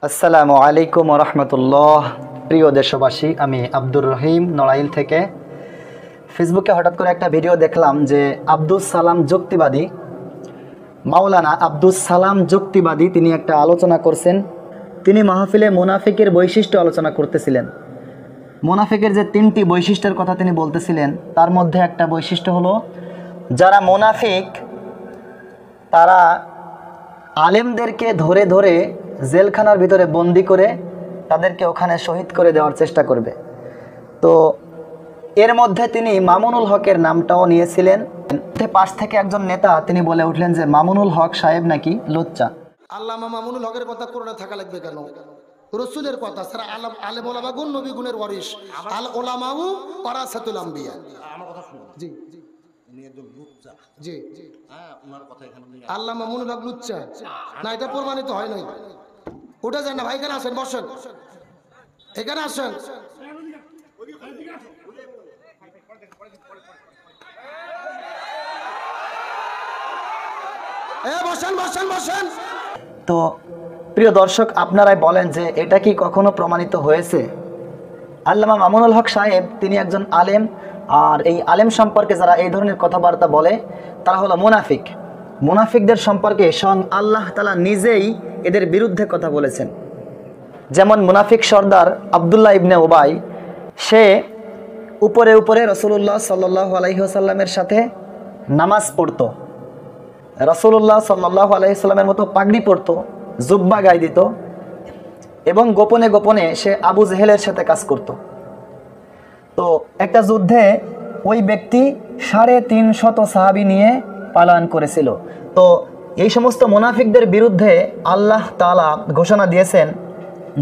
আসসালামু আলাইকুম ওয়া রাহমাতুল্লাহ। প্রিয় দেশবাসী, আমি আব্দুর রহিম নড়াইল থেকে। ফেসবুকে হঠাৎ করে একটা ভিডিও দেখলাম যে আব্দুস সালাম যুক্তিবাদী, মাওলানা আব্দুস সালাম যুক্তিবাদী, তিনি একটা আলোচনা করছেন। তিনি মাহফিলে মুনাফিকের বৈশিষ্ট্য আলোচনা করতেছিলেন। মুনাফিকের যে 3টি বৈশিষ্ট্যের কথা তিনি বলতেছিলেন, তার মধ্যে একটা বৈশিষ্ট্য হলো যারা মুনাফিক তারা আলেমদেরকে ধরে ধরে জেলখানার ভিতরে বন্দি করে তাদেরকে ওখানে শহীদ করে দেওয়ার চেষ্টা করবে। তো এর মধ্যে তিনি মামুনুল হকের নামটাও নিয়েছিলেন। পাশ থেকে একজন নেতা তিনি বলে উঠলেন যে মামুনুল হক সাহেব নাকি লুচ্চা। আল্লামা মামুনুল হকের কথা কোরআনে থাকা লাগবে কেন? রসুলের কথা ছাড়া আলেম ওলামা গুণ নবী গুণের ওয়ারিস, আল ওলামাউ ওয়ারাসাতুল আম্বিয়া। আমার কথা শুনুন। জি জি, উনি একজন লুচ্চা। জি জি, হ্যাঁ, ওনার কথা এখানে আল্লামা মামুনুল হক লুচ্চা না, এটা প্রমাণিত হয় নাই। উঠে যান না ভাই, এখানে আসেন, বসেন, এখানে আসেন। বসেন বসেন বসেন। তো প্রিয় দর্শক, আপনারাই বলেন যে এটা কি কখনো প্রমাণিত হয়েছে? আল্লামা মামুনুল হক সাহেব তিনি একজন আলেম, আর এই আলেম সম্পর্কে যারা এই ধরনের কথাবার্তা বলে তারা হলো মুনাফিক। মুনাফিকদের সম্পর্কে স্বয়ং আল্লাহ তাআলা নিজেই এদের বিরুদ্ধে কথা বলেছেন। যেমন মুনাফিক সর্দার আব্দুল্লাহ ইবনে উবাই, সে উপরে উপরে রাসূলুল্লাহ সাল্লাল্লাহু আলাইহি ওয়াসাল্লামের সাথে নামাজ পড়তো, রাসূলুল্লাহ সাল্লাল্লাহু আলাইহি ওয়াসাল্লামের মতো পাগড়ি পরতো, জুব্বা গায়ে দিত, এবং গোপনে গোপনে সে আবু জেহেলের সাথে কাজ করত। তো একটা যুদ্ধে ওই ব্যক্তি 350 সাহাবী নিয়ে পালায়ন করেছিল। তো এই সমস্ত মুনাফিকদের বিরুদ্ধে আল্লাহ তাআলা ঘোষণা দিয়েছেন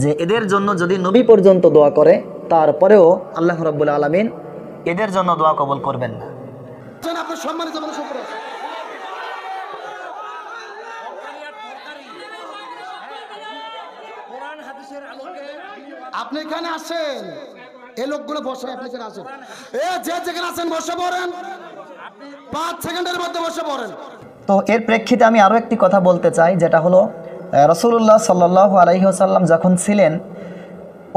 যে এদের জন্য যদি নবী পর্যন্ত দোয়া করে তারপরেও আল্লাহ রাব্বুল আলামিন এদের জন্য দোয়া কবুল করবেন না। আপনার সম্মানিত মানুষ, আপনি এখানে আসেন, এই লোকগুলো বসে, আপনি এখানে আসেন, যে যেখানে আছেন বসে পড়েন, 5 সেকেন্ডের মধ্যে বসে পড়েন। তো এর প্রেক্ষিতে আমি আরও একটি কথা বলতে চাই, যেটা হলো রাসূলুল্লাহ সাল্লাল্লাহু আলাইহি ওয়াসাল্লাম যখন ছিলেন,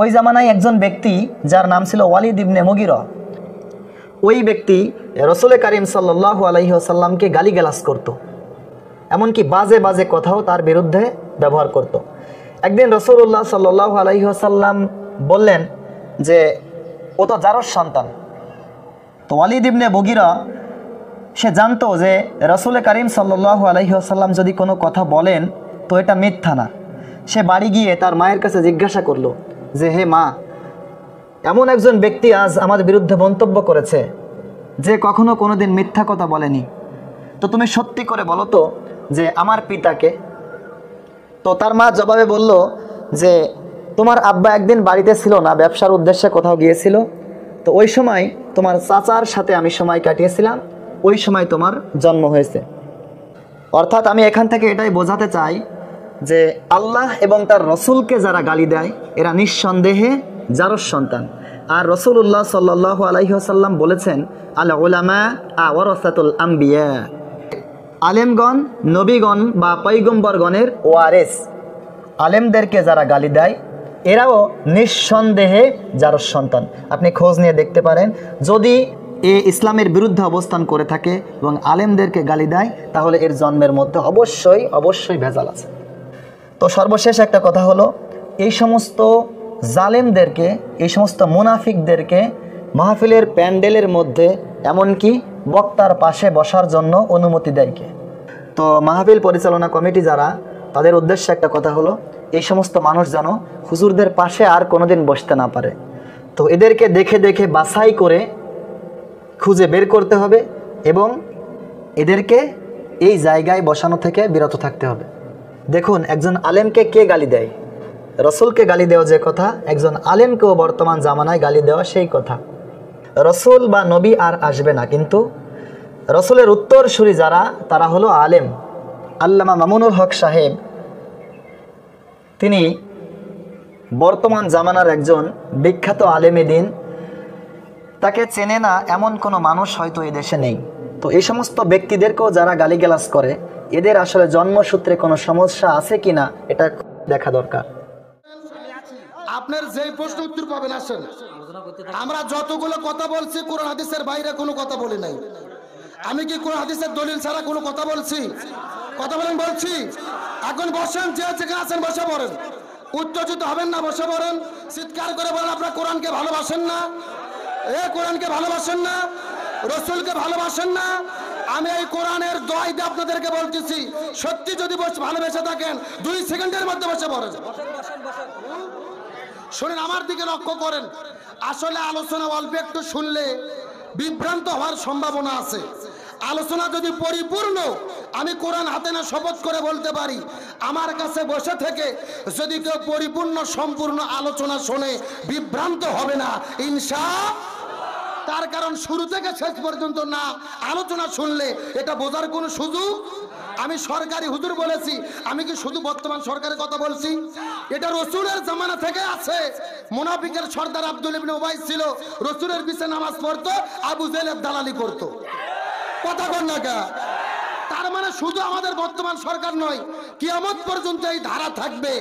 ওই জামানায় একজন ব্যক্তি যার নাম ছিল ওয়ালিদ ইবনে মুগিরা, ওই ব্যক্তি রাসূল কারীম সাল্লাল্লাহু আলাইহি ওয়াসাল্লামকে গালিগালাজ করত, এমনকি বাজে বাজে কথাও তার বিরুদ্ধে ব্যবহার করত। একদিন রাসূলুল্লাহ সাল্লাল্লাহু আলাইহি ওয়াসাল্লাম বললেন যে ও তো জারজ সন্তান। তো ওয়ালিদ ইবনে মুগিরা সে জানতো যে রাসূল কারীম সাল্লাল্লাহু আলাইহি ওয়াসাল্লাম যদি কোনো কথা বলেন তো এটা মিথ্যা না। সে বাড়ি গিয়ে তার মায়ের কাছে জিজ্ঞাসা করলো যে হে মা, এমন একজন ব্যক্তি আজ আমাদের বিরুদ্ধে মন্তব্য করেছে যে কখনো কোনোদিন মিথ্যা কথা বলেনি, তো তুমি সত্যি করে বলো তো যে আমার পিতাকে। তো তার মা জবাবে বলল যে তোমার আব্বা একদিন বাড়িতে ছিল না, ব্যবসার উদ্দেশ্যে কোথাও গিয়েছিল, তো ওই সময় তোমার চাচার সাথে আমি সময় কাটিয়েছিলাম, ওই সময় তোমার জন্ম হয়েছে। অর্থাৎ আমি এখান থেকে এটাই বোঝাতে চাই যে আল্লাহ এবং তার রসুলকে যারা গালি দেয় এরা নিঃসন্দেহে জারজ সন্তান। আর রাসূলুল্লাহ সাল্লাল্লাহু আলাইহি ওয়াসাল্লাম বলেছেন আল উলামা ওয়ারাসাতুল আম্বিয়া, আলেমগণ নবীগণ বা পয়গম্বরগণের ওয়ারেস। আলেমদেরকে যারা গালি দেয় এরাও নিঃসন্দেহে জারজ সন্তান। আপনি খোঁজ নিয়ে দেখতে পারেন, যদি এ ইসলামের বিরুদ্ধে অবস্থান করে থাকে এবং আলেমদেরকে গালি দেয় তাহলে এর জন্মের মধ্যে অবশ্যই অবশ্যই ভেজাল আছে। তো সর্বশেষ একটা কথা হলো, এই সমস্ত জালেমদেরকে, এই সমস্ত মুনাফিকদেরকে মাহফিলের প্যান্ডেলের মধ্যে এমনকি বক্তার পাশে বসার জন্য অনুমতি দেয় কে? তো মাহফিল পরিচালনা কমিটি যারা, তাদের উদ্দেশ্যে একটা কথা হলো, এই সমস্ত মানুষ যেন হুজুরদের পাশে আর কোনোদিন বসতে না পারে। তো এদেরকে দেখে দেখে বাছাই করে খুঁজে বের করতে হবে এবং এদেরকে এই জায়গায় বসানো থেকে বিরত থাকতে হবে। দেখুন, একজন আলেমকে কে গালি দেয়? রসুলকে গালি দেওয়া যে কথা, একজন আলেমকেও বর্তমান জামানায় গালি দেওয়া সেই কথা। রসুল বা নবী আর আসবে না, কিন্তু রসুলের উত্তরসূরি যারা তারা হলো আলেম। আল্লামা মামুনুল হক সাহেব তিনি বর্তমান জামানার একজন বিখ্যাত আলেমে দ্বীন। তাকে চেনে না এমন কোনো মানুষ হয়তো এই দেশে নেই। তো এই সমস্ত ব্যক্তিদেরকেও যারা গালিগালাজ করে এদের আসলে জন্মসূত্রে কোনো সমস্যা আছে কিনা এটা দেখা দরকার। আপনার যেই প্রশ্ন উত্তর পাবেন আসেন। আমরা যতগুলো কথা বলছি কোরআন হাদিসের বাইরে কোনো কথা বলি নাই। আমি কি কোরআন হাদিসের দলিল ছাড়া কোনো কথা বলছি? কথা বলেন বলছি। এখন বসেন, যে যেখানে আছেন বসে পড়েন। উত্তেজিত হবেন না, বসে পড়েন। চিৎকার করে বলেন আপনারা কোরআনকে ভালোবাসেন না? কোরআনকে ভালোবাসেন না? রসুলকে ভালোবাসেন না? আমি এই কোরআনের দোয়াই দিয়ে আপনাদেরকে বলতেছি, সত্যি যদি ভালোবেসে থাকেন 2 সেকেন্ডের মধ্যে বসে পড়েন। শুনেন, আমার দিকে লক্ষ্য করেন। আসলে আলোচনা অল্প একটু শুনলে বিভ্রান্ত হওয়ার সম্ভাবনা আছে। আলোচনা যদি পরিপূর্ণ, আমি কোরআন হাতে না শপথ করে বলতে পারি, আমার কাছে বসে থেকে যদি কেউ পরিপূর্ণ সম্পূর্ণ আলোচনা শোনে বিভ্রান্ত হবে না ইনশাআল্লাহ। তার কারণ শুরু থেকে শেষ পর্যন্ত না আলোচনা শুনলে এটা বোঝার কোনো সুযোগ। আমি সরকারি হুজুর বলেছি, আমি কি শুধু বর্তমান সরকারের কথা বলছি? এটা রসুলের জামানা থেকে আছে। মুনাফিকের সর্দার আব্দুল ইবনে উবাই ছিল, রসুলের পিছে নামাজ পড়তো, আবু জেহেলের দালালি করতো। কথা বল না কা? তার মানে শুধু আমাদের বর্তমান সরকার নয়, কিয়ামত পর্যন্ত এই ধারা থাকবে।